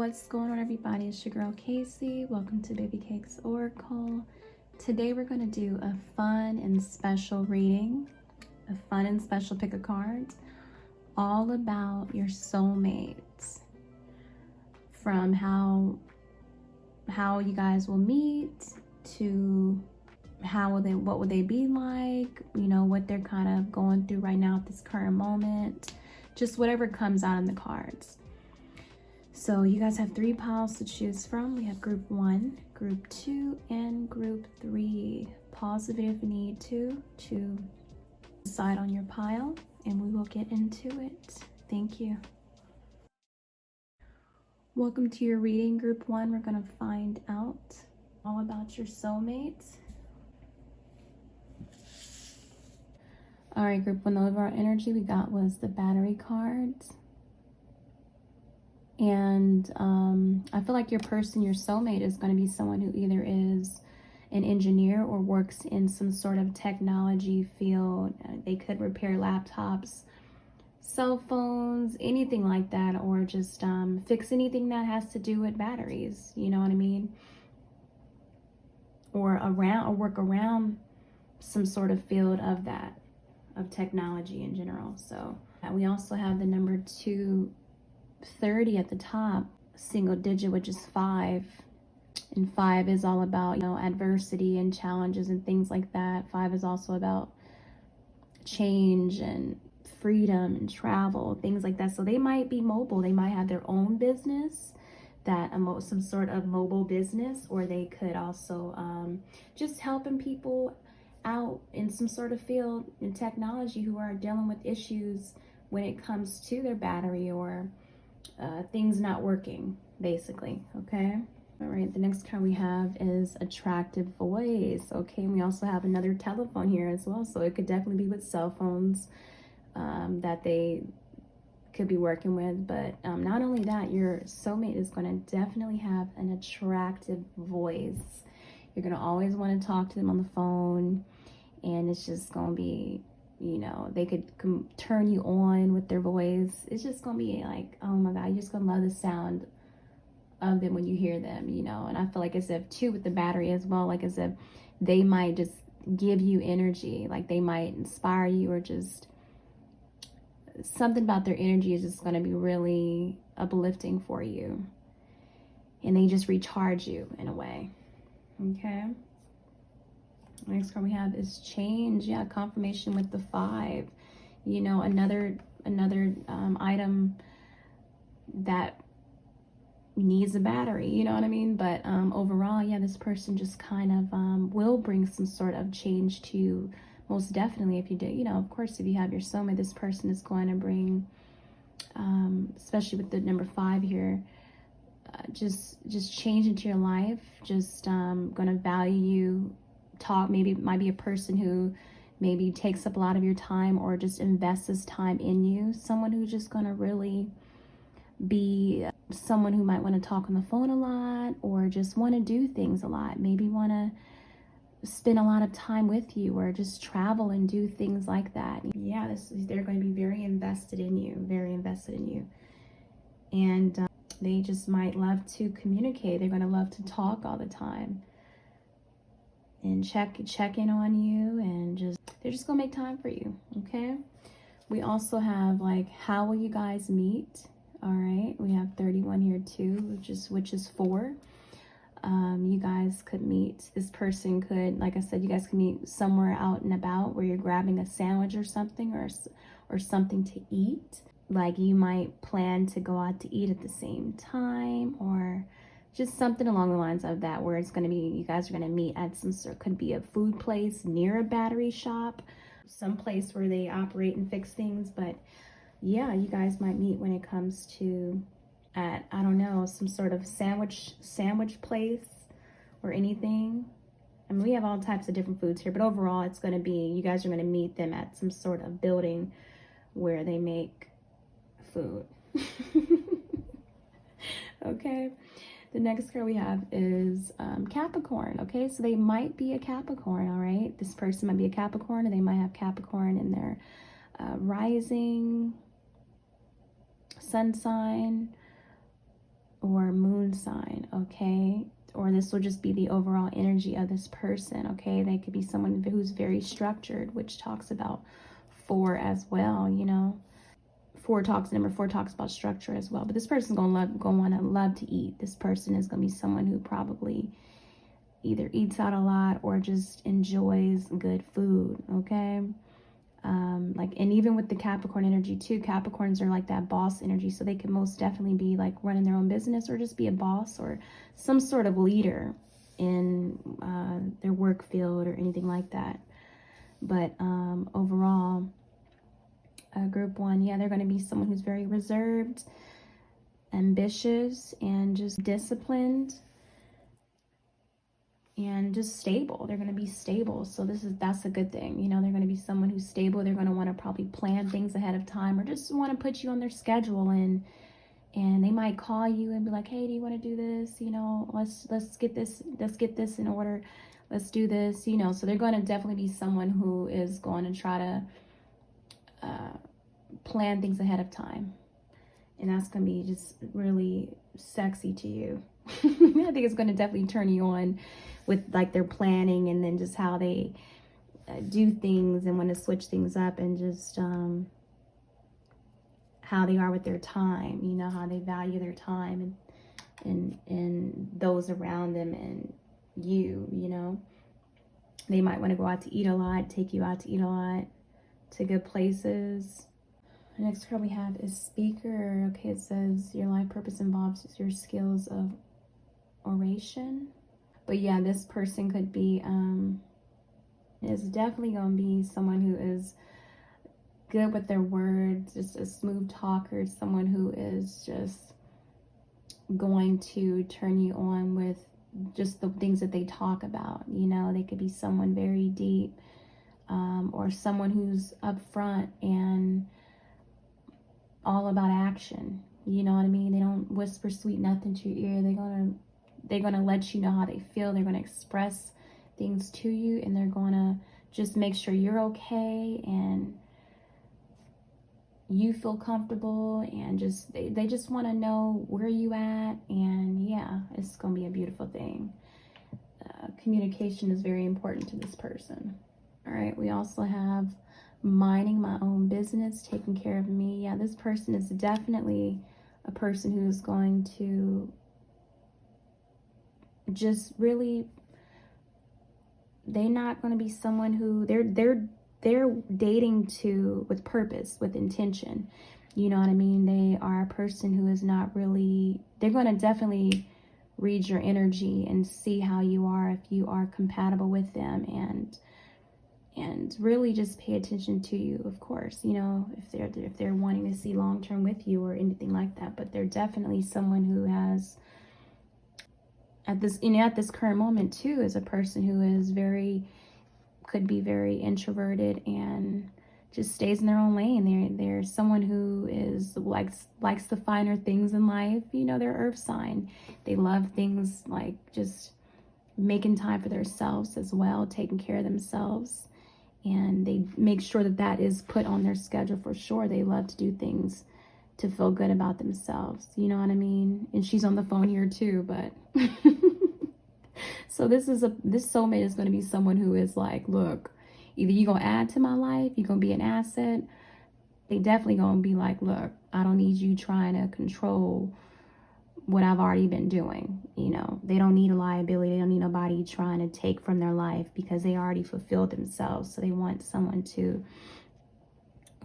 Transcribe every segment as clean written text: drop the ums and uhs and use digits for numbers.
What's going on, everybody? It's your girl Casey. Welcome to Babycakes Oracle. Today we're going to do a fun and special reading, a fun and special pick a card, all about your soulmates, from how you guys will meet to what would they be like, you know, what they're kind of going through right now at this current moment, just whatever comes out in the cards. So you guys have 3 piles to choose from. We have group 1, group 2, and group 3. Pause the video if you need to decide on your pile, and we will get into it. Thank you. Welcome to your reading, group 1. We're going to find out all about your soulmates. All right, group 1, the overall energy we got was the battery cards. And I feel like your person, your soulmate, is going to be someone who either is an engineer or works in some sort of technology field. They could repair laptops, cell phones, anything like that, or just fix anything that has to do with batteries, you know what I mean? Or work around some sort of field of that, of technology in general. So we also have the number 230 at the top, single digit, which is 5, and 5 is all about, you know, adversity and challenges and things like that. 5 is also about change and freedom and travel, things like that. So they might be mobile, they might have their own business, that some sort of mobile business, or they could also just helping people out in some sort of field in technology who are dealing with issues when it comes to their battery or things not working, basically. Okay, all right, the next card we have is attractive voice. Okay, and we also have another telephone here as well, so it could definitely be with cell phones that they could be working with. But not only that, your soulmate is going to definitely have an attractive voice. You're going to always want to talk to them on the phone, and it's just going to be, you know, they could turn you on with their voice. It's just gonna be like, oh my God, you're just gonna love the sound of them when you hear them, you know. And I feel like as if too with the battery as well, like as if they might just give you energy, like they might inspire you, or just something about their energy is just gonna be really uplifting for you, and they just recharge you in a way. Okay. Next card we have is change. Yeah, confirmation with the 5. You know, another item that needs a battery, you know what I mean? But overall, yeah, this person just kind of will bring some sort of change to you. Most definitely, if you do, you know, of course, if you have your soulmate, this person is going to bring, especially with the number 5 here, just change into your life. Just going to value you. Maybe it might be a person who maybe takes up a lot of your time, or just invests this time in you. Someone who's just going to really be someone who might want to talk on the phone a lot, or just want to do things a lot, maybe want to spend a lot of time with you, or just travel and do things like that. Yeah, they're going to be very invested in you, and they just might love to communicate. They're going to love to talk all the time and check in on you, and they're just gonna make time for you. Okay, we also have like, how will you guys meet? All right, we have 31 here too, which is 4. You guys could meet, this person could, like I said, you guys can meet somewhere out and about where you're grabbing a sandwich or something, or something to eat. Like you might plan to go out to eat at the same time, or just something along the lines of that, where it's going to be, you guys are going to meet at some sort, could be a food place near a battery shop, some place where they operate and fix things. But yeah, you guys might meet when it comes to at, I don't know, some sort of sandwich place or anything. I mean, we have all types of different foods here, but overall it's going to be, you guys are going to meet them at some sort of building where they make food. Okay. The next card we have is Capricorn. Okay, so they might be a Capricorn. All right, this person might be a Capricorn, and they might have Capricorn in their rising, sun sign, or moon sign, okay? Or this will just be the overall energy of this person, okay? They could be someone who's very structured, which talks about 4 as well, you know. Number four talks about structure as well. But this person's gonna want to love to eat. This person is gonna be someone who probably either eats out a lot or just enjoys good food, okay? And even with the Capricorn energy too, Capricorns are like that boss energy, so they could most definitely be like running their own business or just be a boss or some sort of leader in their work field or anything like that. But overall, group 1, yeah, they're going to be someone who's very reserved, ambitious, and just disciplined, and just stable. They're going to be stable. So that's a good thing. You know, they're going to be someone who's stable. They're going to want to probably plan things ahead of time or just want to put you on their schedule, and they might call you and be like, hey, do you want to do this? You know, let's get this in order. Let's do this, you know. So they're going to definitely be someone who is going to try to plan things ahead of time. And that's going to be just really sexy to you. I think it's going to definitely turn you on with like their planning, and then just how they do things and want to switch things up, and just how they are with their time, you know, how they value their time and those around them and you know. They might want to go out to eat a lot, take you out to eat a lot, to good places. The next card we have is Speaker. Okay, it says your life purpose involves your skills of oration. But yeah, this person could be, is definitely going to be someone who is good with their words, just a smooth talker, someone who is just going to turn you on with just the things that they talk about. You know, they could be someone very deep, or someone who's upfront and all about action. You know what I mean? They don't whisper sweet nothing to your ear. They're gonna let you know how they feel. They're gonna express things to you, and they're gonna just make sure you're okay and you feel comfortable, and just they just want to know where you at. And yeah, it's gonna be a beautiful thing. Communication is very important to this person. All right, we also have minding my own business, taking care of me. Yeah, this person is definitely a person who's going to just really, they're not going to be someone who they're dating with purpose, with intention. You know what I mean? They are a person who is not really, they're going to definitely read your energy and see how you are, if you are compatible with them, and really just pay attention to you, of course, you know, if they're wanting to see long term with you or anything like that. But they're definitely someone who has, at this current moment too, is a person who is could be very introverted and just stays in their own lane. They're someone who is likes the finer things in life. You know, they're earth sign. They love things like just making time for themselves as well, taking care of themselves. And they make sure that is put on their schedule for sure. They love to do things to feel good about themselves. You know what I mean? And she's on the phone here too, but so this soulmate is going to be someone who is like, look, either you're going to add to my life, you're going to be an asset. They definitely going to be like, look, I don't need you trying to control what I've already been doing. You know, they don't need a liability. They don't need nobody trying to take from their life, because they already fulfilled themselves. So they want someone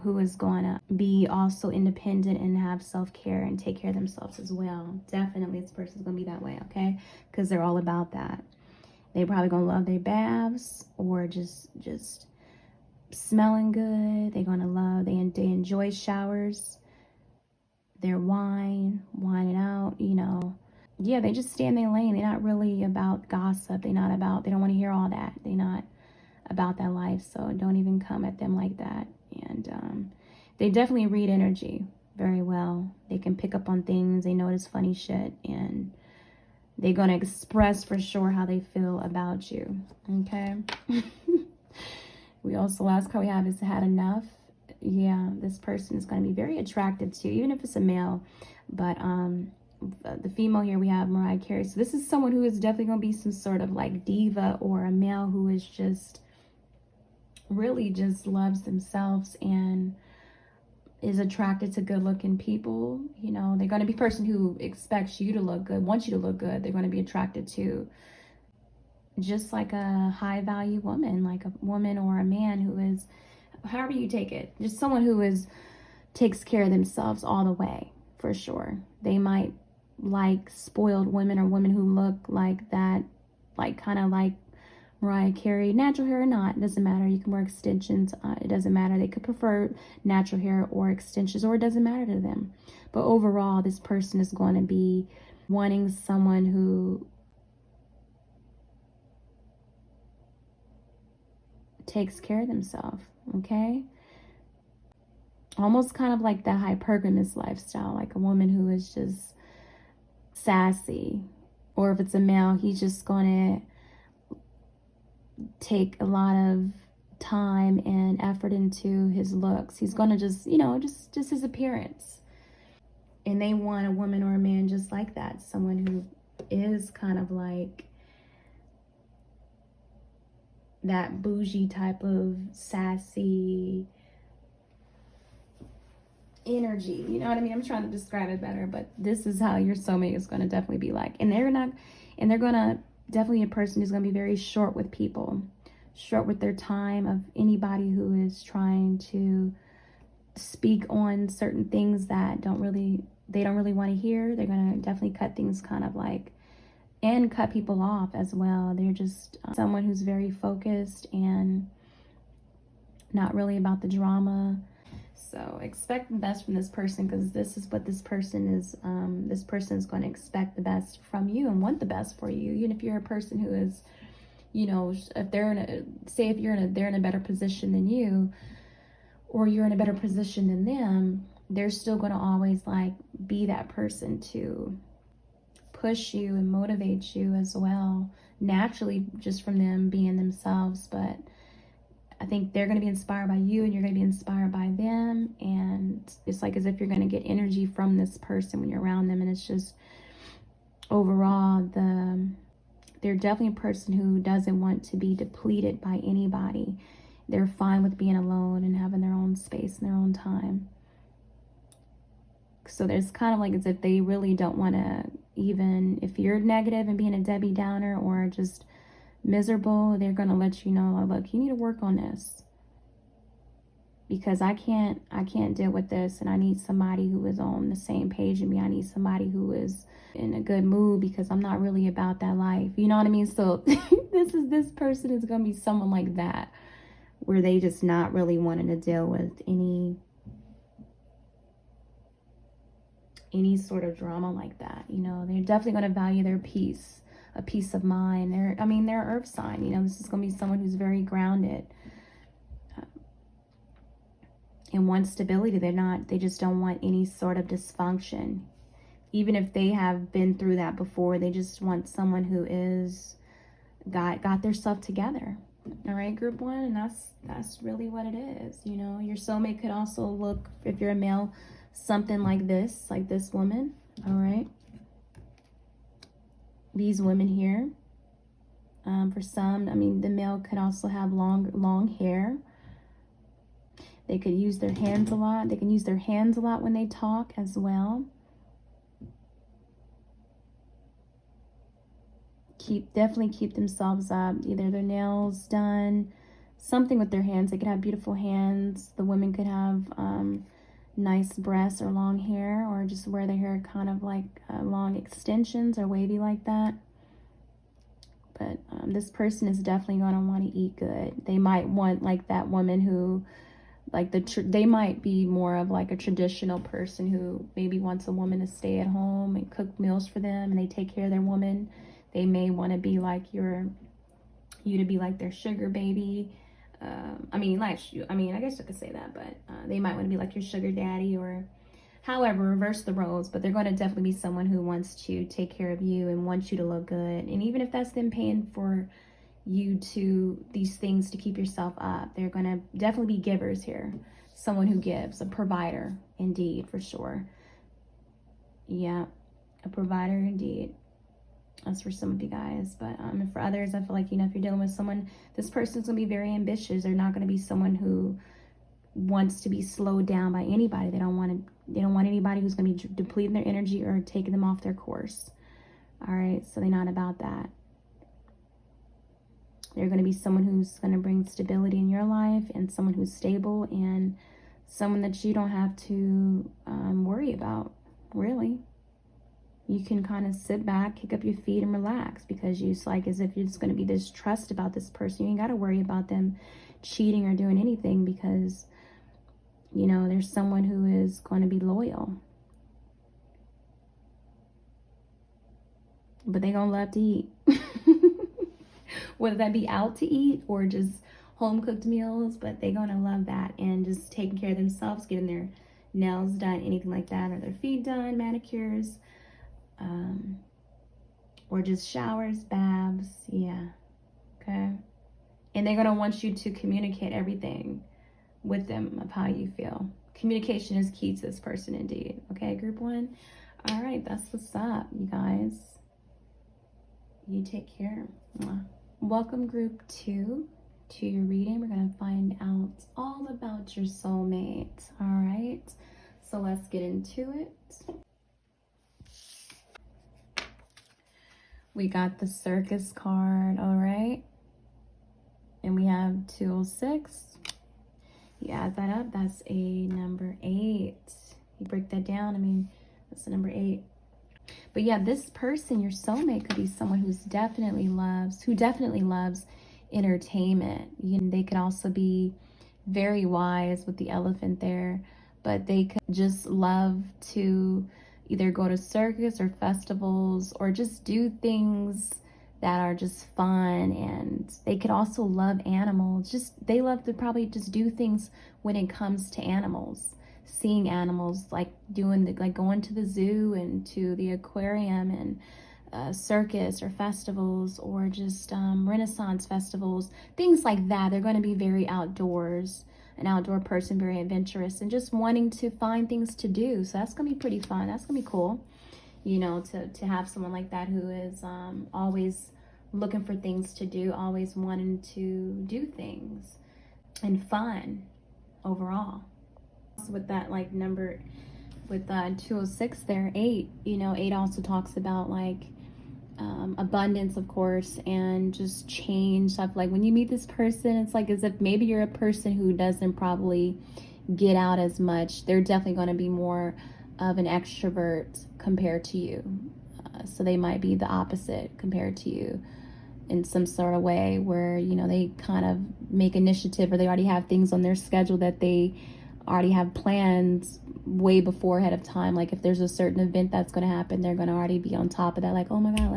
who is going to be also independent and have self-care and take care of themselves as well. Definitely this person's going to be that way, okay? Because they're all about that. They probably going to love their baths, or just smelling good. They're going to love, they enjoy showers, their wine it out, you know. Yeah, they just stay in their lane. They're not really about gossip. They don't want to hear all that. They're not about that life, so don't even come at them like that. And they definitely read energy very well. They can pick up on things. They notice funny shit, and they're going to express for sure how they feel about you, okay? We also, last card we have is had enough. Yeah, this person is going to be very attractive to you, even if it's a male. But the female here, we have Mariah Carey. So this is someone who is definitely going to be some sort of like diva, or a male who is just really just loves themselves and is attracted to good looking people. You know, they're going to be a person who expects you to look good, wants you to look good. They're going to be attracted to just like a high value woman, like a woman or a man who is, however you take it, just someone who is takes care of themselves all the way, for sure. They might like spoiled women, or women who look like that, like kind of like Mariah Carey, natural hair or not, it doesn't matter. You can wear extensions, it doesn't matter. They could prefer natural hair or extensions, or it doesn't matter to them. But overall, this person is going to be wanting someone who takes care of themselves, okay? Almost kind of like the hypergamous lifestyle, like a woman who is just sassy. Or if it's a male, he's just going to take a lot of time and effort into his looks. He's going to just, you know, just his appearance. And they want a woman or a man just like that. Someone who is kind of like that bougie type of sassy energy. You know what I mean? I'm trying to describe it better, but this is how your soulmate is going to definitely be like. And they're going to definitely a person who's going to be very short with people, short with their time, of anybody who is trying to speak on certain things that they don't really want to hear. They're going to definitely cut things kind of like, and cut people off as well. They're just someone who's very focused and not really about the drama. So expect the best from this person, because this is what this person is. This person is going to expect the best from you and want the best for you. Even if you're a person who is, you know, if they're in a, say if they're in a better position than you, or you're in a better position than them, they're still going to always like be that person to push you and motivate you as well, naturally, just from them being themselves. But I think they're going to be inspired by you, and you're going to be inspired by them. And it's like as if you're going to get energy from this person when you're around them. And it's just overall, they're definitely a person who doesn't want to be depleted by anybody. They're fine with being alone and having their own space and their own time. So there's kind of like as if they really don't want to, even if you're negative and being a Debbie Downer or just miserable, they're going to let you know, like, look, you need to work on this, because I can't deal with this, and I need somebody who is on the same page as me. I need somebody who is in a good mood, because I'm not really about that life. You know what I mean? So this person is going to be someone like that, where they just not really wanting to deal with any sort of drama like that. You know, they're definitely going to value their peace, a peace of mind. They're earth sign. You know, this is going to be someone who's very grounded and wants stability. They just don't want any sort of dysfunction. Even if they have been through that before, they just want someone who is got their stuff together. All right, group one. And that's really what it is. You know, your soulmate could also look, if you're a male, something like this woman. All right, these women here, for some, I mean, the male could also have long hair. They could use their hands a lot. They can use their hands a lot when they talk as well. Definitely keep themselves up, either their nails done, something with their hands. They could have beautiful hands. The women could have nice breasts or long hair, or just wear their hair kind of like long extensions or wavy like that. But this person is definitely going to want to eat good. They might want like that woman who, like they might be more of like a traditional person who maybe wants a woman to stay at home and cook meals for them, and they take care of their woman. They may want to be like you to be like their sugar baby. I guess I could say that, but they might want to be like your sugar daddy, or however, reverse the roles. But they're going to definitely be someone who wants to take care of you and wants you to look good. And even if that's them paying for you to these things to keep yourself up, they're going to definitely be givers here. Someone who gives, a provider, indeed, for sure. Yeah. A provider indeed. That's for some of you guys. But for others, I feel like, you know, if you're dealing with someone, this person's going to be very ambitious. They're not going to be someone who wants to be slowed down by anybody. They don't want anybody who's going to be depleting their energy or taking them off their course. All right, so they're not about that. They're going to be someone who's going to bring stability in your life, and someone who's stable, and someone that you don't have to worry about, really. You can kind of sit back, kick up your feet, and relax, because it's like as if it's going to be this trust about this person. You ain't got to worry about them cheating or doing anything, because, you know, there's someone who is going to be loyal. But they gonna love to eat. Whether that be out to eat or just home cooked meals, but they gonna love that, and just taking care of themselves, getting their nails done, anything like that, or their feet done, manicures, or just showers, baths. Yeah, okay. And they're gonna want you to communicate everything with them of how you feel. Communication is key to this person indeed. Okay, group 1. All right, that's what's up, you guys. You take care. Mwah. Welcome, group 2, to your reading. We're going to find out all about your soulmate. All right, so let's get into it. We got the Circus card, all right? And we have 206. You add that up, that's a number 8. You break that down, I mean, that's the number 8. But yeah, this person, your soulmate, could be someone who definitely loves entertainment. You know, they could also be very wise with the elephant there, but they could just love to either go to circus or festivals, or just do things that are just fun. And they could also love animals. They love to probably just do things when it comes to animals. Seeing animals, like going to the zoo and to the aquarium, and circus or festivals, or just Renaissance festivals, things like that. They're going to be very outdoors, an outdoor person, very adventurous, and just wanting to find things to do. So that's going to be pretty fun. That's going to be cool, you know, to have someone like that who is always looking for things to do, always wanting to do things, and fun overall. With that, like, number with 206 there, 8, you know, 8 also talks about like abundance, of course, and just change stuff. Like when you meet this person, it's like as if maybe you're a person who doesn't probably get out as much. They're definitely going to be more of an extrovert compared to you, so they might be the opposite compared to you in some sort of way, where, you know, they kind of make initiative, or they already have things on their schedule that they already have plans way before ahead of time. Like if there's a certain event that's going to happen, they're going to already be on top of that. Like, oh my God,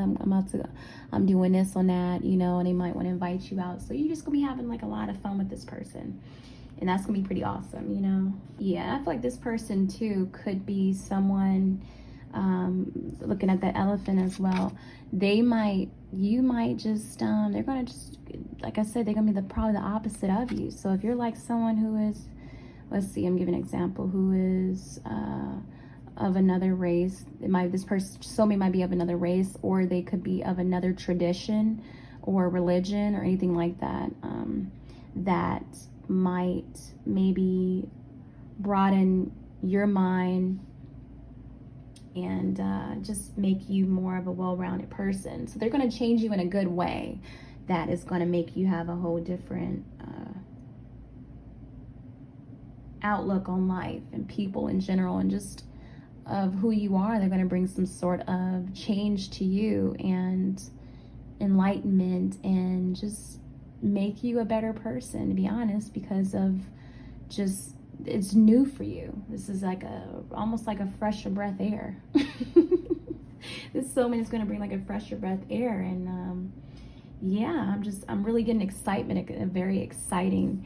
I'm doing this on that, you know, and they might want to invite you out. So you're just going to be having like a lot of fun with this person. And that's going to be pretty awesome, you know? Yeah, I feel like this person too could be someone, looking at that elephant as well. You might just, they're going to just, like I said, they're going to be probably the opposite of you. So if you're like someone who is, let's see, I'm giving an example, who is of another race. This person, soulmate, might be of another race, or they could be of another tradition or religion or anything like that. That might maybe broaden your mind and just make you more of a well-rounded person. So they're going to change you in a good way. That is going to make you have a whole different outlook on life and people in general, and just of who you are. They're going to bring some sort of change to you and enlightenment, and just make you a better person, to be honest, because of just, it's new for you. This is like almost like a fresher breath air. This soulmate is going to bring like a fresher breath air. And yeah, I'm really getting excitement, a very exciting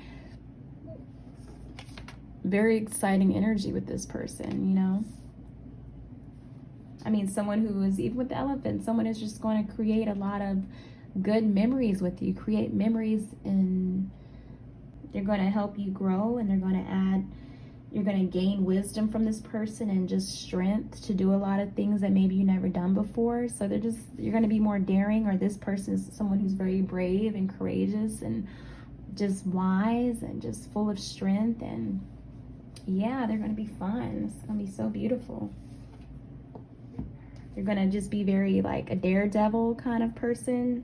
energy with this person, you know? I mean, someone who is, even with the elephant, someone is just going to create a lot of good memories with you, create memories, and they're going to help you grow, and they're going to add You're going to gain wisdom from this person and just strength to do a lot of things that maybe you never done before. So you're going to be more daring, or this person is someone who's very brave and courageous and just wise and just full of strength. And yeah, they're going to be fun. It's going to be so beautiful. You're going to just be very like a daredevil kind of person.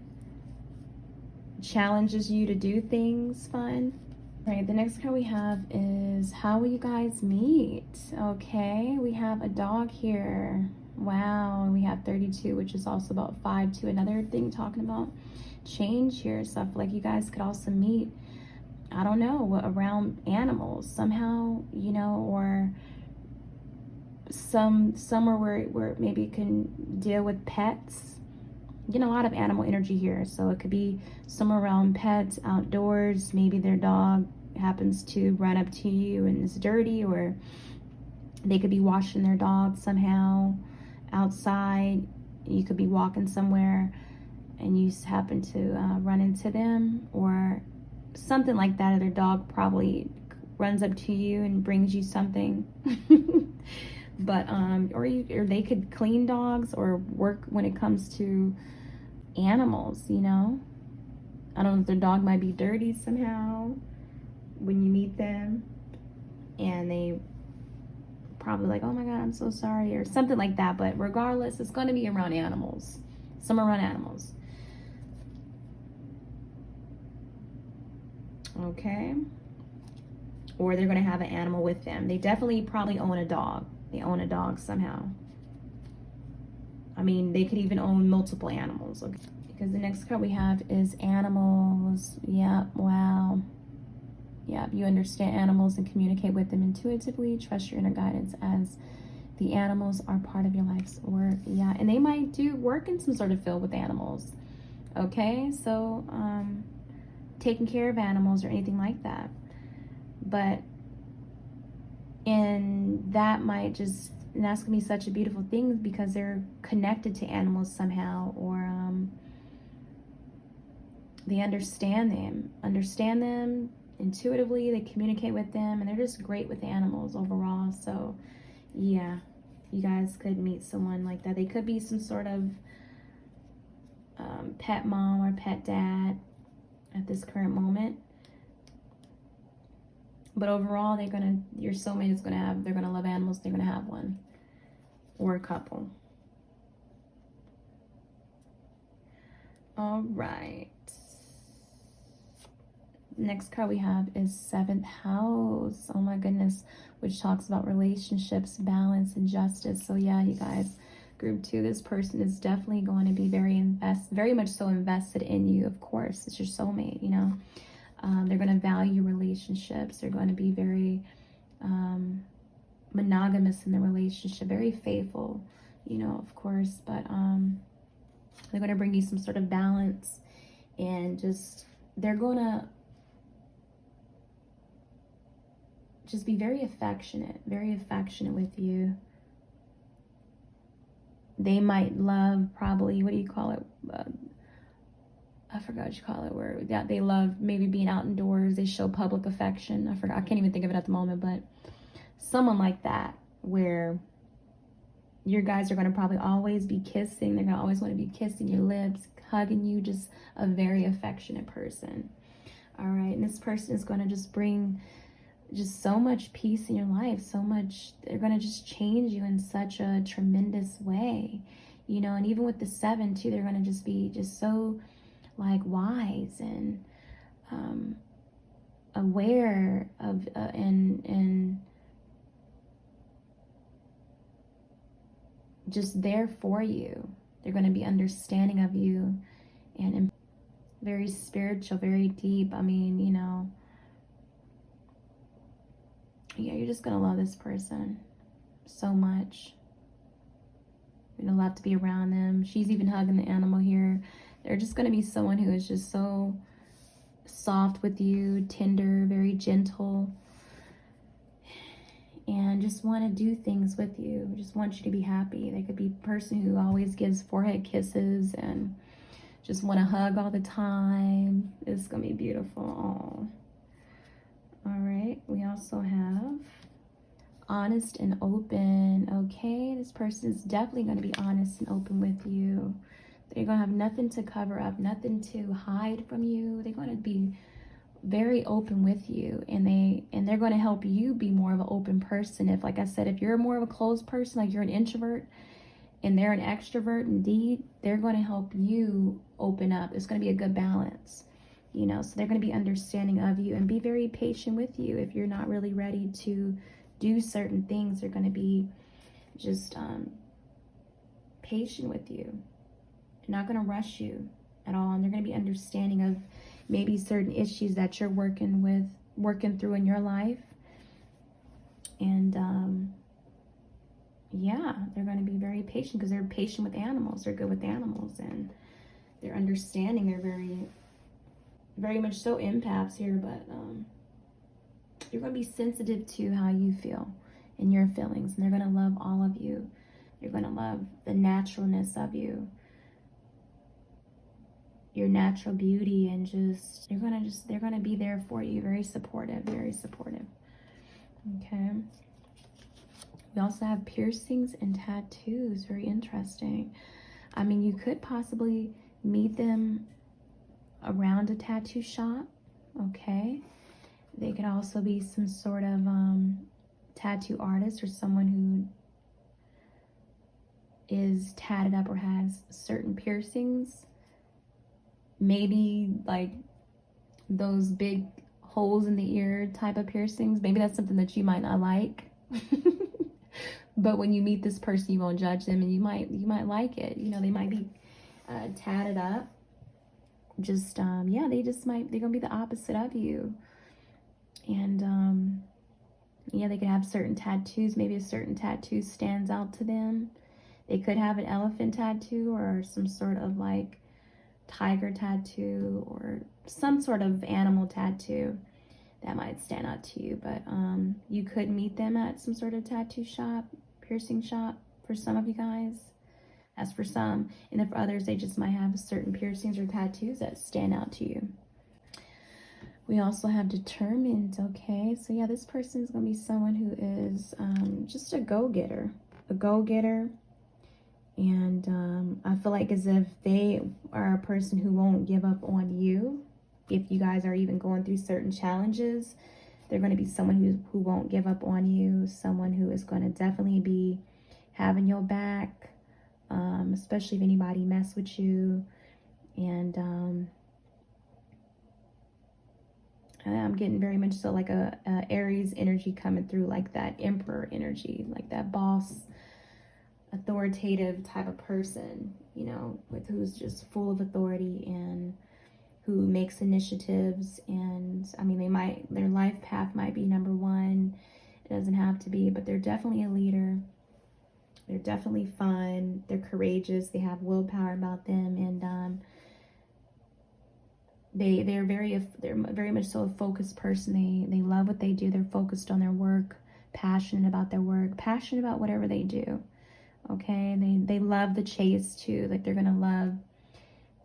Challenges you to do things fun. All right, the next card we have is how will you guys meet? Okay, we have a dog here. Wow, we have 32, which is also about 5-2. Another thing talking about change here. So I feel like you guys could also meet, I don't know, around animals somehow, you know, or somewhere where maybe you can deal with pets. Getting a lot of animal energy here, so it could be somewhere around pets, outdoors. Maybe their dog happens to run up to you and is dirty, or they could be washing their dog somehow outside. You could be walking somewhere and you happen to run into them, or something like that. Or their dog probably runs up to you and brings you something. But or they could clean dogs or work when it comes to animals, you know. I don't know if their dog might be dirty somehow when you meet them, and they probably like, oh my god, I'm so sorry, or something like that. But regardless, it's going to be around animals, somewhere around animals. Okay, or they're going to have an animal with them. They definitely probably own a dog. They own a dog somehow. I mean, they could even own multiple animals. Okay. Because the next card we have is animals. Yep, wow. Yep, you understand animals and communicate with them intuitively. Trust your inner guidance as the animals are part of your life's work. Yeah, and they might do work in some sort of field with animals. Okay, so taking care of animals or anything like that. But and that might just, and that's gonna be such a beautiful thing because they're connected to animals somehow, or they understand them intuitively. They communicate with them, and they're just great with animals overall. So yeah, you guys could meet someone like that. They could be some sort of pet mom or pet dad at this current moment. But overall, your soulmate is they're gonna love animals. They're gonna have one or a couple. All right. Next card we have is 7th house. Oh my goodness, which talks about relationships, balance, and justice. So yeah, you guys, group 2, this person is definitely going to be very much so invested in you. Of course, it's your soulmate, you know. They're going to value relationships. They're going to be very monogamous in the relationship, very faithful, you know, of course. But they're going to bring you some sort of balance, and they're going to just be very affectionate with you. They might love, probably, what do you call it? I forgot what you call it, where they love maybe being out indoors. They show public affection. I can't even think of it at the moment, but someone like that, where your guys are going to probably always be kissing. They're going to always want to be kissing your lips, hugging you, just a very affectionate person. All right, and this person is going to just bring just so much peace in your life, they're going to just change you in such a tremendous way, you know. And even with the 7 too, they're going to just be so like wise and aware of and just there for you. They're going to be understanding of you and very spiritual, very deep. I mean, you know, yeah, you're just going to love this person so much. You're going to love to be around them. She's even hugging the animal here. They're just going to be someone who is just so soft with you, tender, very gentle, and just want to do things with you. Just want you to be happy. They could be a person who always gives forehead kisses and just want to hug all the time. It's going to be beautiful. All right. We also have Honest and open. Okay, this person is definitely going to be honest and open with you. They're going to have nothing to cover up, nothing to hide from you. They're going to be very open with you, and they're going to help you be more of an open person. If, like I said, if you're more of a closed person, like you're an introvert and they're an extrovert, indeed, they're going to help you open up. It's going to be a good balance, you know. So they're going to be understanding of you and be very patient with you. If you're not really ready to do certain things, they're going to be just patient with you. They're not going to rush you at all, and they're going to be understanding of maybe certain issues that you're working through in your life. And yeah, they're going to be very patient because they're patient with animals. They're good with animals, and they're understanding. They're very much so empaths here, but you're going to be sensitive to how you feel and your feelings, and they're going to love all of you. You're going to love the naturalness of you, your natural beauty, and they're going to be there for you. Very supportive, very supportive. Okay. We also have piercings and tattoos. Very interesting. I mean, you could possibly meet them around a tattoo shop. Okay. They could also be some sort of tattoo artist or someone who is tatted up or has certain piercings. Maybe like those big holes in the ear type of piercings. Maybe that's something that you might not like. But when you meet this person, you won't judge them, and you might like it. You know, they might be tatted up. Just yeah, they're gonna be the opposite of you. And yeah, they could have certain tattoos. Maybe a certain tattoo stands out to them. They could have an elephant tattoo or some sort of like tiger tattoo or some sort of animal tattoo that might stand out to you. But you could meet them at some sort of tattoo shop, piercing shop, for some of you guys. That's for some. And then for others, they just might have certain piercings or tattoos that stand out to you. We also have determined. Okay, so yeah, this person is going to be someone who is just a go-getter. And I feel like as if they are a person who won't give up on you. If you guys are even going through certain challenges, they're going to be someone who won't give up on you, someone who is going to definitely be having your back, especially if anybody mess with you. And I'm getting very much so like a Aries energy coming through, like that Emperor energy, like that boss, authoritative type of person, you know, with who's just full of authority and who makes initiatives. And I mean, their life path might be number one. It doesn't have to be, but they're definitely a leader. They're definitely fun. They're courageous. They have willpower about them, and they're very much so a focused person. They love what they do. They're focused on their work, passionate about their work, passionate about whatever they do. Okay, they love the chase too. Like they're gonna love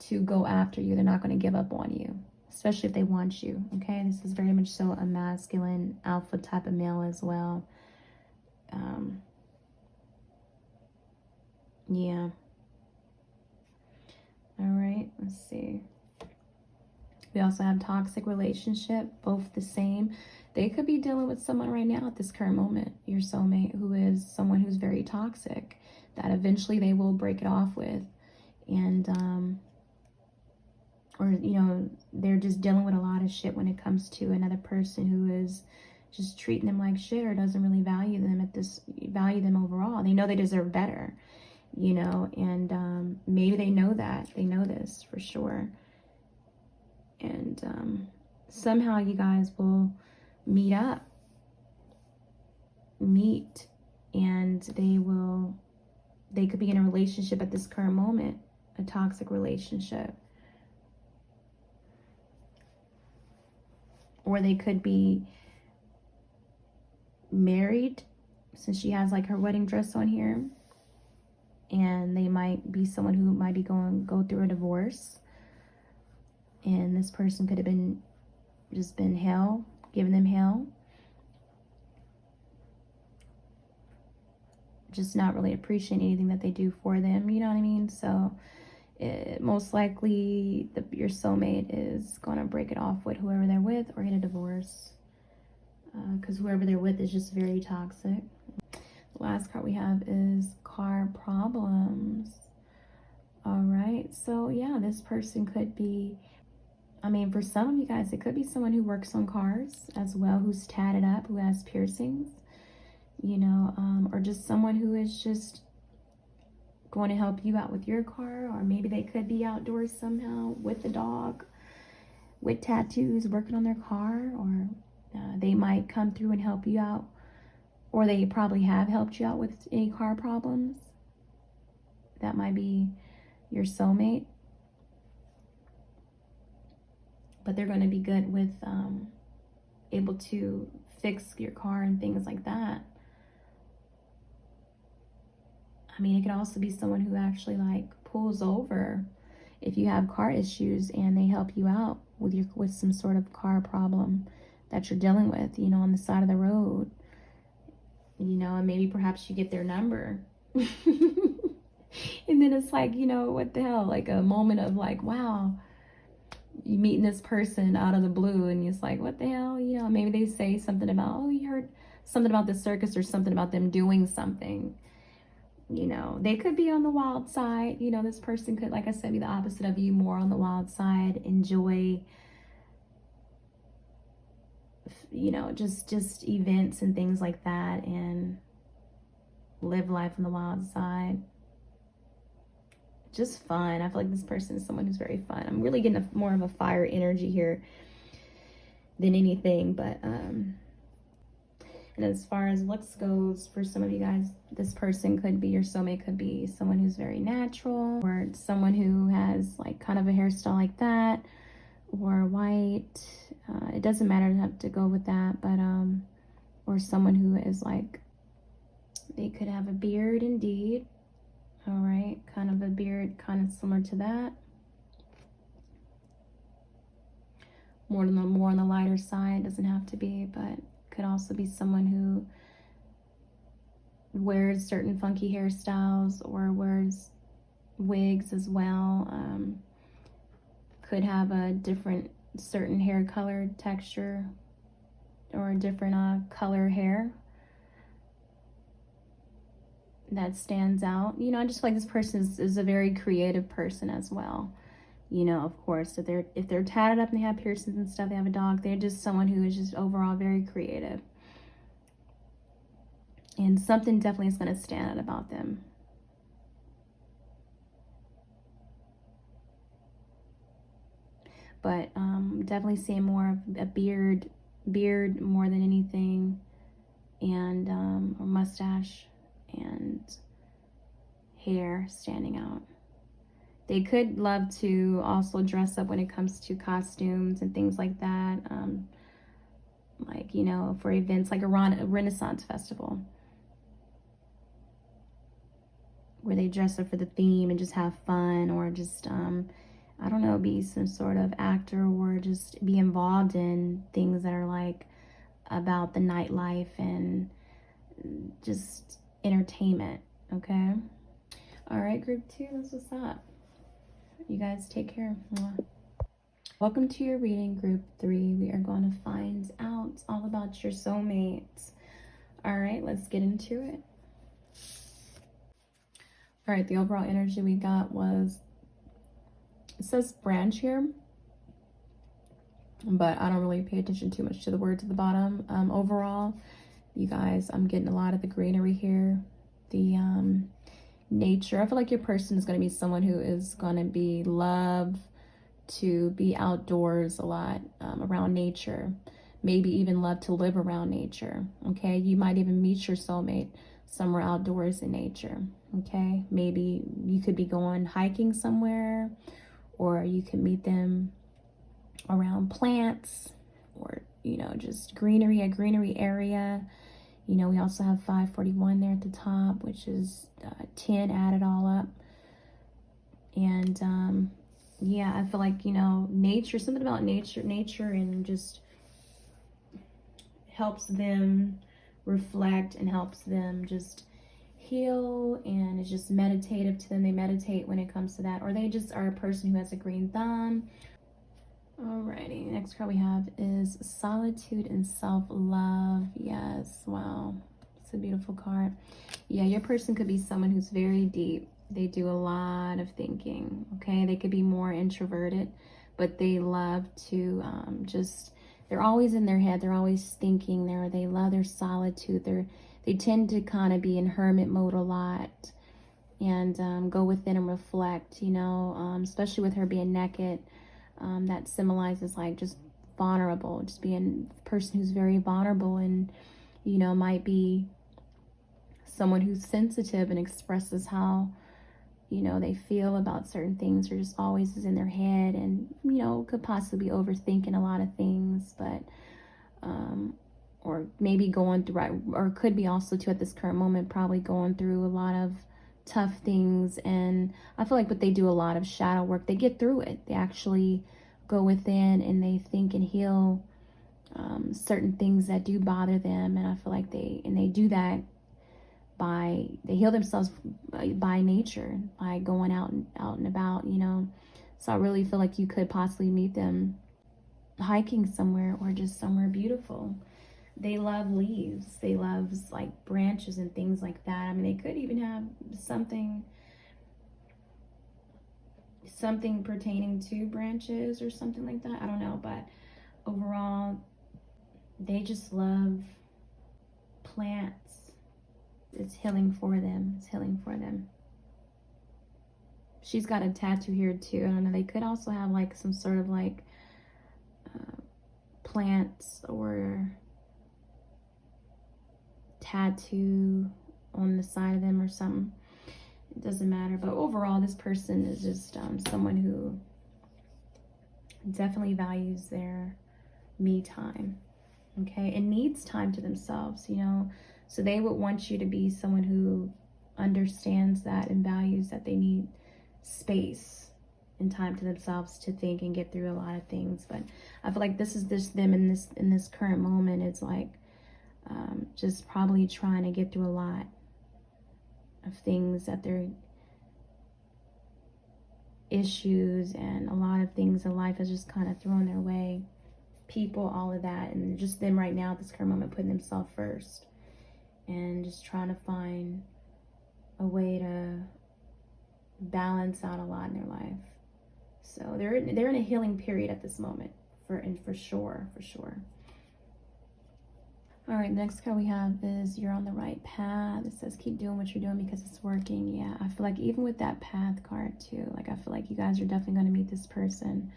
to go after you. They're not going to give up on you, especially if they want you. Okay, this is very much so a masculine alpha type of male as well. Yeah. All right, let's see. We also have toxic relationship, both the same. They could be dealing with someone right now at this current moment, your soulmate, who is someone who's very toxic, that eventually they will break it off with. And or, you know, they're just dealing with a lot of shit when it comes to another person who is just treating them like shit or doesn't really value them overall. They know they deserve better, you know, and maybe they know that. They know this for sure. And somehow you guys will meet, and they could be in a relationship at this current moment, a toxic relationship. Or they could be married, since she has like her wedding dress on here. And they might be someone who might be go through a divorce. And this person could have been hell, giving them hell. just not really appreciating anything that they do for them, you know what I mean? So most likely your soulmate is going to break it off with whoever they're with or get a divorce, because whoever they're with is just very toxic. The last card we have is car problems. All right, so yeah, this person could be, I mean, for some of you guys, it could be someone who works on cars as well, who's tatted up, who has piercings, you know, or just someone who is just going to help you out with your car, or maybe they could be outdoors somehow with the dog, with tattoos, working on their car, or they might come through and help you out, or they probably have helped you out with any car problems. That might be your soulmate. But they're going to be good with able to fix your car and things like that. I mean, it could also be someone who actually like pulls over if you have car issues, and they help you out with some sort of car problem that you're dealing with, you know, on the side of the road, you know, and maybe perhaps you get their number. And then it's like, you know, what the hell, like a moment of like, wow, you meeting this person out of the blue, and it's like, what the hell, you know, maybe they say something about, oh, you heard something about the circus, or something about them doing something. You know, they could be on the wild side. You know, this person could, like I said, be the opposite of you, more on the wild side, enjoy, you know, just events and things like that, and live life on the wild side. Just fun. I feel like this person is someone who's very fun. I'm really getting more of a fire energy here than anything, but and as far as looks goes, for some of you guys, this person could be, your soulmate could be someone who's very natural, or someone who has like kind of a hairstyle like that, or white. It doesn't matter to have to go with that, but or someone who is like, they could have a beard indeed. All right, kind of a beard, kind of similar to that. More on the lighter side, doesn't have to be, but could also be someone who wears certain funky hairstyles, or wears wigs as well. Could have a different certain hair color texture, or a different color hair that stands out. You know, I just feel like this person is a very creative person as well. You know, of course, if they're tatted up and they have piercings and stuff, they have a dog, they're just someone who is just overall very creative. And something definitely is going to stand out about them. But definitely seeing more of a beard more than anything, and or mustache and hair standing out. They could love to also dress up when it comes to costumes and things like that. Like, you know, for events like a Renaissance festival, where they dress up for the theme and just have fun, or just, I don't know, be some sort of actor, or just be involved in things that are like about the nightlife and just entertainment, okay? All right, group 2, that's what's up. You guys take care. Welcome to your reading, group 3. We are going to find out all about your soulmates. All right, let's get into it. All right, the overall energy we got was, it says branch here, but I don't really pay attention too much to the words at the bottom. Overall, you guys, I'm getting a lot of the greenery here, the nature. I feel like your person is going to be someone who is going to love to be outdoors a lot, around nature, maybe even love to live around nature. Okay, you might even meet your soulmate somewhere outdoors in nature. Okay, maybe you could be going hiking somewhere, or you can meet them around plants, or, you know, just greenery, a greenery area. You know, we also have 541 there at the top, which is 10 added all up. And yeah, I feel like, you know, nature, something about nature and just helps them reflect, and helps them just heal, and it's just meditative to them. They meditate when it comes to that, or they just are a person who has a green thumb. Alrighty, next card we have is solitude and self-love. Yes, wow, it's a beautiful card. Yeah, your person could be someone who's very deep. They do a lot of thinking, okay? They could be more introverted, but they love to they're always in their head. They're always thinking. They love their solitude. They tend to kind of be in hermit mode a lot, and go within and reflect, you know, especially with her being naked. That symbolizes like just vulnerable, just being a person who's very vulnerable, and, you know, might be someone who's sensitive and expresses how, you know, they feel about certain things, or just always is in their head, and, you know, could possibly be overthinking a lot of things, but or maybe going through, or could be also too at this current moment probably going through a lot of tough things. And I feel like, but they do a lot of shadow work. They get through it. They actually go within and they think and heal certain things that do bother them. And I feel like they do that they heal themselves by nature, by going out and about, you know. So I really feel like you could possibly meet them hiking somewhere, or just somewhere beautiful. They love leaves. They love like branches and things like that. I mean, they could even have something pertaining to branches or something like that. I don't know, but overall, they just love plants. It's healing for them. It's healing for them. She's got a tattoo here too. I don't know. They could also have like some sort of like plants or tattoo on the side of them or something. It doesn't matter. But overall, this person is just someone who definitely values their me time, okay, and needs time to themselves, you know. So they would want you to be someone who understands that and values that they need space and time to themselves to think and get through a lot of things. But I feel like this is them in this current moment. It's like just probably trying to get through a lot of things, that they're issues, and a lot of things in life has just kind of thrown their way, people, all of that, and just them right now at this current moment putting themselves first and just trying to find a way to balance out a lot in their life. So they're in a healing period at this moment, for sure. All right, next card we have is you're on the right path. It says keep doing what you're doing because it's working. Yeah, I feel like even with that path card too, like I feel like you guys are definitely going to meet this person,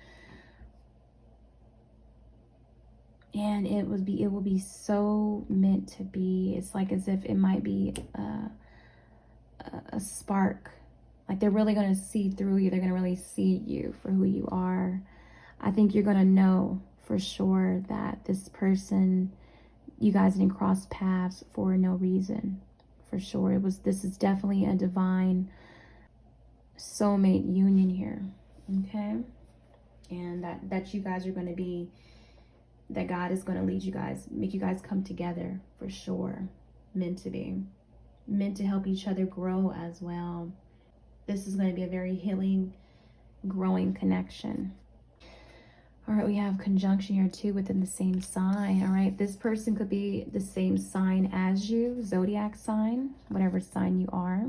and it will be so meant to be. It's like as if it might be a spark. Like they're really going to see through you. They're going to really see you for who you are. I think you're going to know for sure that this person, you guys didn't cross paths for no reason. For sure. This is definitely a divine soulmate union here. Okay? And that you guys are going to be, that God is going to lead you guys, make you guys come together for sure. Meant to be. Meant to help each other grow as well. This is going to be a very healing, growing connection. All right, we have conjunction here too within the same sign. All right, this person could be the same sign as you, zodiac sign, whatever sign you are.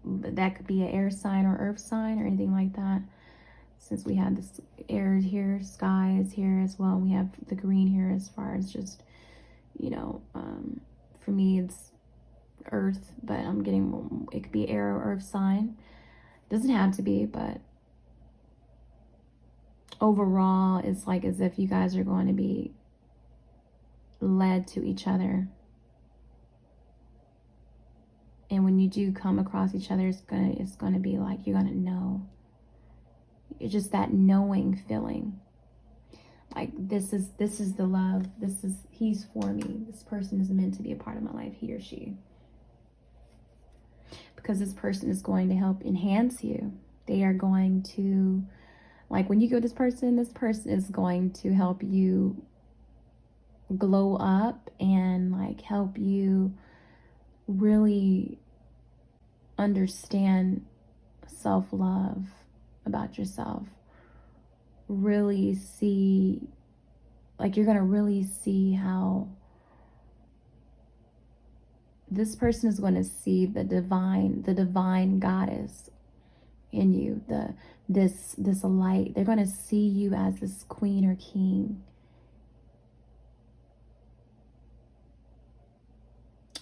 That could be an air sign or earth sign or anything like that. Since we have this air here, sky is here as well. We have the green here as far as just, you know, for me it's earth, but I'm getting, it could be air or earth sign. Doesn't have to be, but overall it's like as if you guys are going to be led to each other, and when you do come across each other, it's gonna be like you're gonna know. It's just that knowing feeling, like this is the love. He's for me. This person is meant to be a part of my life, he or she. Because this person is going to help enhance you. They are going to, like when you go to this person is going to help you glow up and like help you really understand self-love about yourself. Really see, like you're gonna really see how this person is going to see the divine goddess in you, this light. They're going to see you as this queen or king.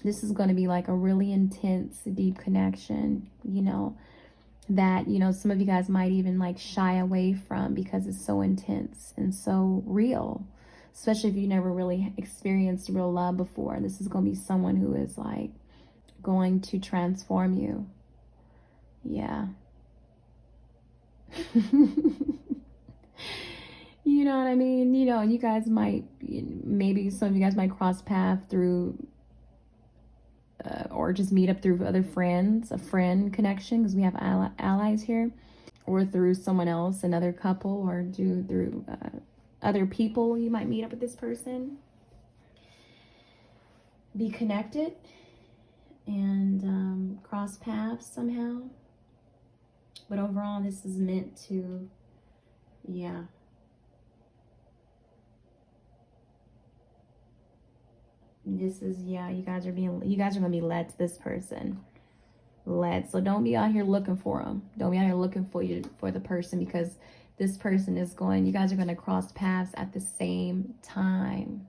This is going to be like a really intense, deep connection, you know, that, you know, some of you guys might even like shy away from because it's so intense and so real. Especially if you never really experienced real love before. This is going to be someone who is like going to transform you. Yeah. You know what I mean? You know, you guys might, maybe some of you guys might cross paths through or just meet up through other friends, a friend connection, because we have allies here, or through someone else, another couple, or through other people. You might meet up with this person, be connected, and cross paths somehow. But overall, this is meant to, yeah. This is, yeah, you guys are gonna be led to this person. Led. So don't be out here looking for them. Don't be out here looking for the person, because this person is going, you guys are going to cross paths at the same time.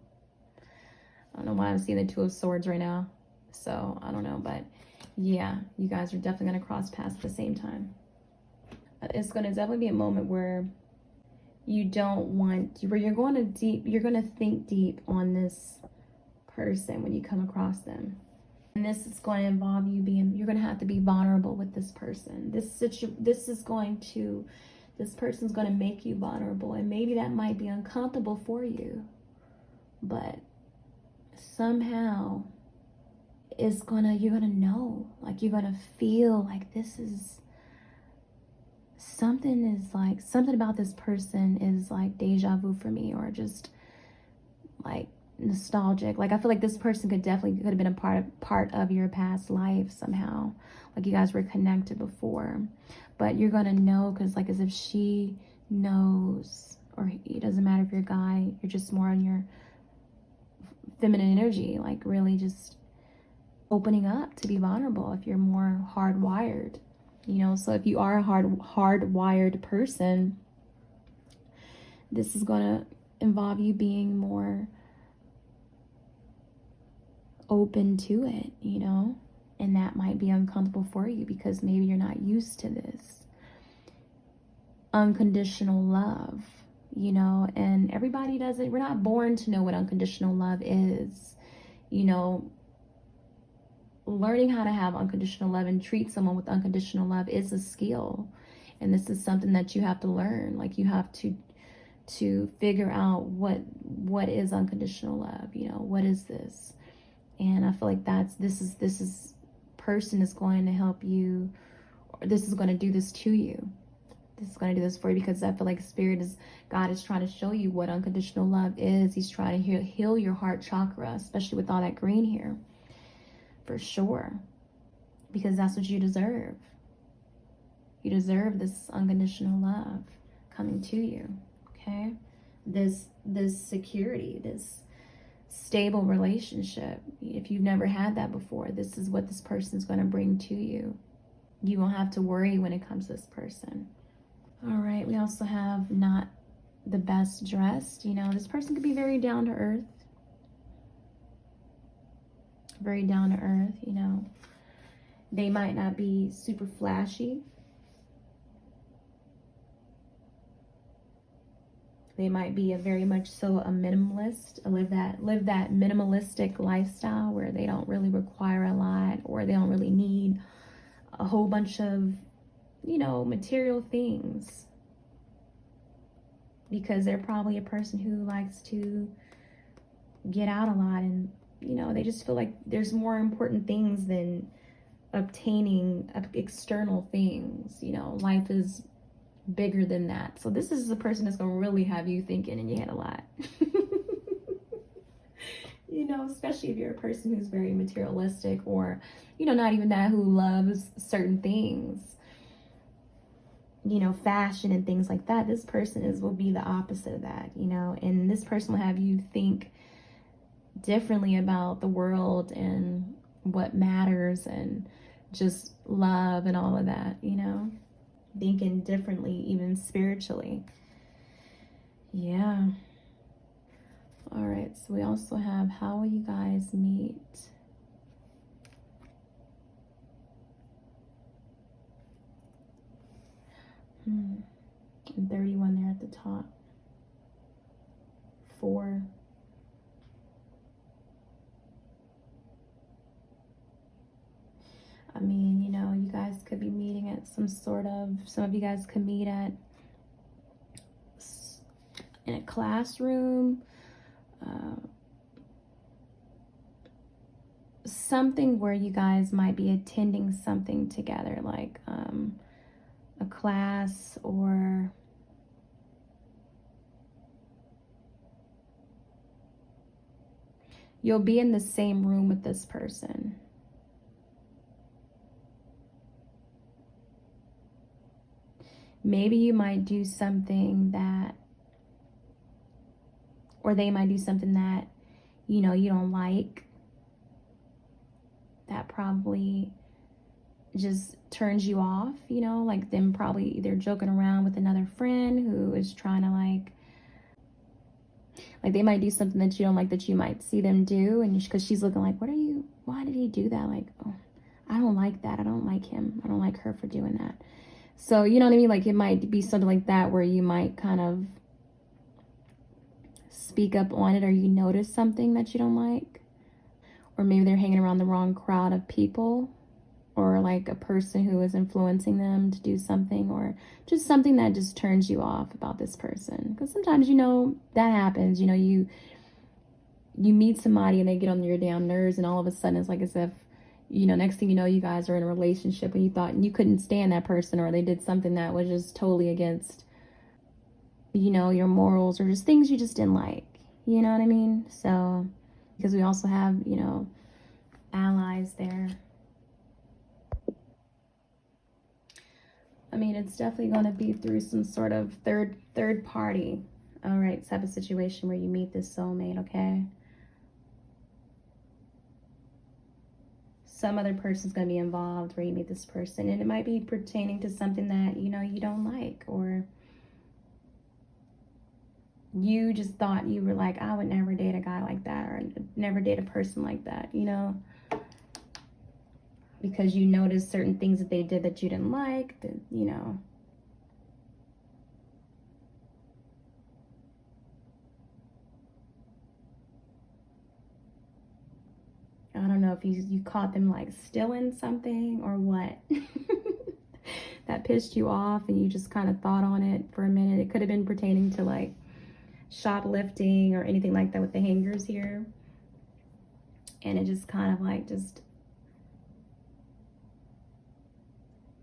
I don't know why I'm seeing the Two of Swords right now. So, I don't know. But, yeah, you guys are definitely going to cross paths at the same time. It's going to definitely be a moment where you don't want, where you're going to think deep on this person when you come across them. And this is going to involve you you're going to have to be vulnerable with this person. This person's going to make you vulnerable, and maybe that might be uncomfortable for you, but somehow you're going to know, like you're going to feel like something about this person is like deja vu for me, or just like nostalgic. Like I feel like this person could have been a part of your past life somehow, like you guys were connected before. But you're gonna know, because like as if she knows, or it doesn't matter if you're a guy, you're just more on your feminine energy, like really just opening up to be vulnerable if you're more hardwired, you know. So if you are a hardwired person, this is gonna involve you being more open to it, you know, and that might be uncomfortable for you because maybe you're not used to this unconditional love, you know. And everybody doesn't, we're not born to know what unconditional love is, you know. Learning how to have unconditional love and treat someone with unconditional love is a skill, and this is something that you have to learn. Like you have to figure out what is unconditional love, you know. What is this? And I feel like this person is going to help you, or this is going to do this to you. This is going to do this for you, because I feel like God is trying to show you what unconditional love is. He's trying to heal your heart chakra, especially with all that green here, for sure, because that's what you deserve. You deserve this unconditional love coming to you, okay? This security, this stable relationship. If you've never had that before, this is what this person is going to bring to you. You won't have to worry when it comes to this person. All right, we also have not the best dressed. You know, this person could be very down to earth. Very down to earth, you know. They might not be super flashy. They might be very much so a minimalist, live that minimalistic lifestyle where they don't really require a lot, or they don't really need a whole bunch of, you know, material things, because they're probably a person who likes to get out a lot, and, you know, they just feel like there's more important things than obtaining external things. You know, life is bigger than that. So this is a person that's gonna really have you thinking in your head a lot. you know, especially if you're a person who's very materialistic, or, you know, not even that, who loves certain things, you know, fashion and things like that. This person will be the opposite of that, you know, and this person will have you think differently about the world and what matters and just love and all of that, you know, thinking differently, even spiritually. Yeah. All right, so we also have, how will you guys meet? And 31 there at the top. 4. I mean, you know, you guys could be meeting at some of you guys could meet at in a classroom, something where you guys might be attending something together, like a class, or you'll be in the same room with this person. Maybe you might do something that, or they might do something that, you know, you don't like, that probably just turns you off, you know, like them probably either joking around with another friend who is trying to like they might do something that you don't like, that you might see them do, and because she's looking like, why did he do that? Like, oh, I don't like that. I don't like him. I don't like her for doing that. So, you know what I mean? Like, it might be something like that where you might kind of speak up on it, or you notice something that you don't like. Or maybe they're hanging around the wrong crowd of people, or like a person who is influencing them to do something, or just something that just turns you off about this person. Because sometimes, you know, that happens. You know, you meet somebody and they get on your damn nerves, and all of a sudden it's like as if, you know, next thing you know, you guys are in a relationship and you thought you couldn't stand that person, or they did something that was just totally against, you know, your morals, or just things you just didn't like. You know what I mean? So, because we also have, you know, allies there. I mean, it's definitely going to be through some sort of third party, all right, type of situation where you meet this soulmate, okay? Some other person's going to be involved where you meet this person, and it might be pertaining to something that, you know, you don't like, or you just thought, you were like, I would never date a guy like that, or never date a person like that, you know, because you noticed certain things that they did that you didn't like, that, you know. I don't know if you caught them like stealing something or what. That pissed you off, and you just kind of thought on it for a minute. It could have been pertaining to like shoplifting or anything like that with the hangers here. And it just kind of like just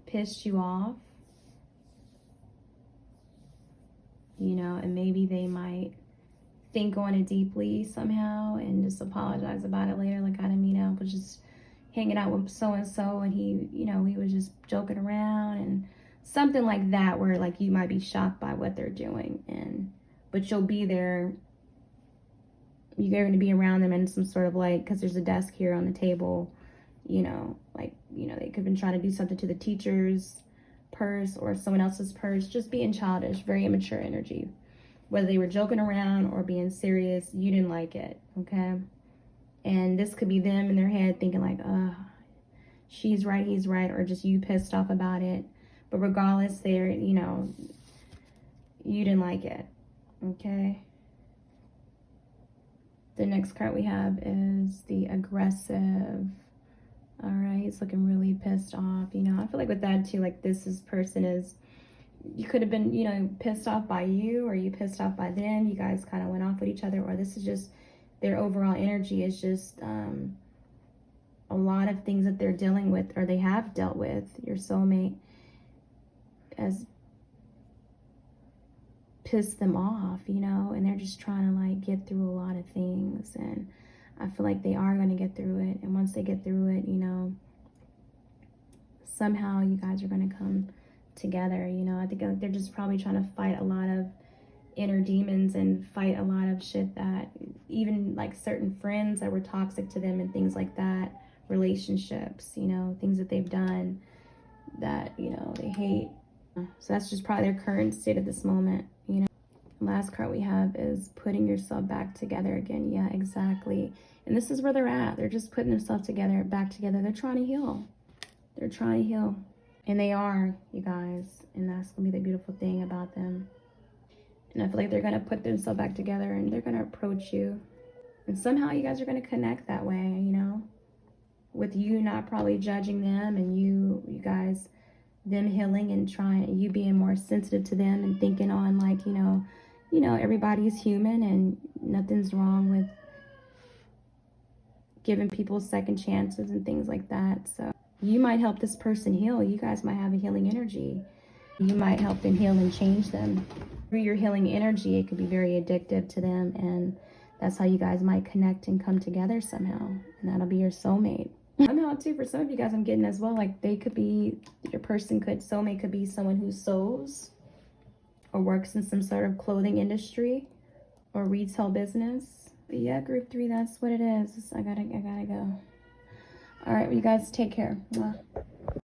pissed you off, you know, and maybe they might think on it deeply somehow and just apologize about it later. Like, I didn't mean, I was just hanging out with so-and-so, and he, you know, he was just joking around, and something like that, where like you might be shocked by what they're doing, and but you'll be there, you're going to be around them in some sort of like, because there's a desk here on the table, you know, like, you know, they could have been trying to do something to the teacher's purse or someone else's purse, just being childish, very immature energy. Whether they were joking around or being serious, you didn't like it, okay? And this could be them in their head thinking like, she's right, he's right, or just you pissed off about it. But regardless, they're, you know, you didn't like it, okay? The next card we have is the aggressive. All right, he's looking really pissed off. You know, I feel like with that too, like person is, you could have been, you know, pissed off by you, or you pissed off by them. You guys kind of went off with each other, or this is just their overall energy is just a lot of things that they're dealing with, or they have dealt with. Your soulmate has pissed them off, you know, and they're just trying to like get through a lot of things. And I feel like they are going to get through it. And once they get through it, you know, somehow you guys are going to come together. You know, I think they're just probably trying to fight a lot of inner demons and fight a lot of shit that even like certain friends that were toxic to them and things like that, relationships, you know, things that they've done that, you know, they hate. So that's just probably their current state at this moment, you know. The last card we have is putting yourself back together again. Yeah, exactly. And this is where they're at. They're just putting themselves together, back together. They're trying to heal. They're trying to heal. And they are, you guys. And that's going to be the beautiful thing about them. And I feel like they're going to put themselves back together and they're going to approach you. And somehow you guys are going to connect that way, you know, with you not probably judging them and you guys, them healing and trying, you being more sensitive to them and thinking on like, you know, everybody's human and nothing's wrong with giving people second chances and things like that. So you might help this person heal. You guys might have a healing energy. You might help them heal and change them. Through your healing energy, it could be very addictive to them. And that's how you guys might connect and come together somehow. And that'll be your soulmate. Somehow too, for some of you guys, I'm getting as well, like they could be, your soulmate could be someone who sews or works in some sort of clothing industry or retail business. But yeah, group 3, that's what it is. I gotta go. All right, you guys take care. Mwah.